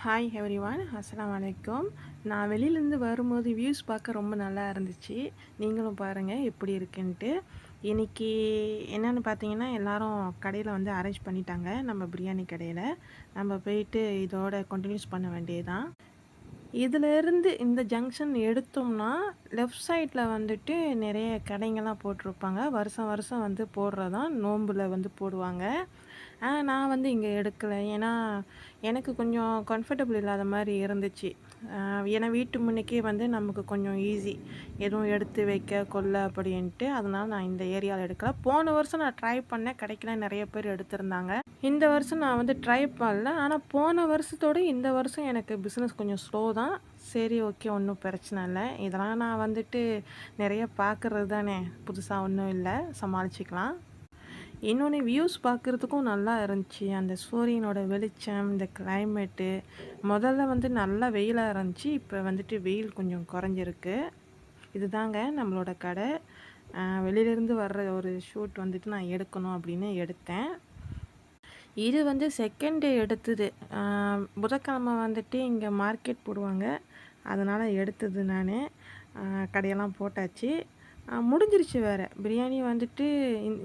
Hi everyone, அஸ்ஸலாமு அலைக்கும். நான் வெளியிலேருந்து வரும்போது வியூஸ் பார்க்க ரொம்ப நல்லா இருந்துச்சு. நீங்களும் பாருங்கள் எப்படி இருக்குன்ட்டு. இன்றைக்கி என்னென்னு பார்த்தீங்கன்னா, எல்லோரும் கடையில் வந்து அரேஞ்ச் பண்ணிட்டாங்க நம்ம பிரியாணி கடையில். நம்ம போயிட்டு இதோட கண்டினியூஸ் பண்ண வேண்டியதுதான். இதிலேருந்து இந்த ஜங்ஷன் எடுத்தோம்னா லெஃப்ட் சைடில் வந்துட்டு நிறைய கடைங்கள்லாம் போட்டிருப்பாங்க. வருஷம் வருஷம் வந்து போடுறதான், நோம்பில் வந்து போடுவாங்க. நான் வந்து இங்கே எடுக்கலை. ஏன்னா எனக்கு கொஞ்சம் கம்ஃபர்டபுள் இல்லாத மாதிரி இருந்துச்சு. ஏன்னா வீட்டு முன்னுக்கே வந்து நமக்கு கொஞ்சம் ஈஸி, எதுவும் எடுத்து வைக்க கொள்ள அப்படின்ட்டு. அதனால் நான் இந்த ஏரியாவில் எடுக்கல. போன வருஷம் நான் ட்ரை பண்ணேன், கிடைக்கல. நிறைய பேர் எடுத்திருந்தாங்க. இந்த வருஷம் நான் வந்து ட்ரை பண்ணல. ஆனால் போன வருஷத்தோடு இந்த வருஷம் எனக்கு பிஸ்னஸ் கொஞ்சம் ஸ்லோ தான். சரி, ஓகே, ஒன்றும் பிரச்சனை இல்லை. இதெல்லாம் நான் வந்துட்டு நிறைய பார்க்குறது தானே, புதுசாக ஒன்றும் இல்லை, சமாளிச்சுக்கலாம். இன்னொன்று, வியூஸ் பார்க்குறதுக்கும் நல்லா இருந்துச்சு. அந்த சூரியனோட வெளிச்சம், இந்த கிளைமேட்டு. முதல்ல வந்து நல்லா வெயிலாக இருந்துச்சு, இப்போ வந்துட்டு வெயில் கொஞ்சம் குறைஞ்சிருக்கு. இதுதாங்க நம்மளோட கடை. வெளியிலேருந்து வர்ற ஒரு ஷூட் வந்துட்டு நான் எடுக்கணும் அப்படின்னு எடுத்தேன். இது வந்து செகண்ட் டே எடுத்தது. புதன்கிழமை வந்துட்டு இங்கே மார்க்கெட் போடுவாங்க, அதனால் எடுத்தது நான். கடையெல்லாம் போட்டாச்சு, முடிஞ்சிருச்சு வேறு. பிரியாணி வந்துட்டு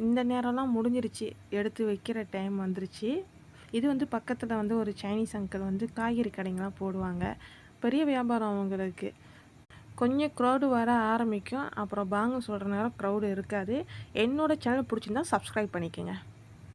இந்த நேரம்லாம் முடிஞ்சிருச்சு, எடுத்து வைக்கிற டைம் வந்துருச்சு. இது வந்து பக்கத்தில் வந்து ஒரு சைனீஸ் அங்கிள் வந்து காய்கறி கடைங்கெலாம் போடுவாங்க. பெரிய வியாபாரம் அவங்களுக்கு. கொஞ்சம் க்ரௌடு வர ஆரம்பிக்கும், அப்புறம் பாங்கு சொல்கிற நேரம் க்ரௌடு இருக்காது. என்னோடய சேனல் பிடிச்சிருந்தா சப்ஸ்கிரைப் பண்ணிக்கோங்க.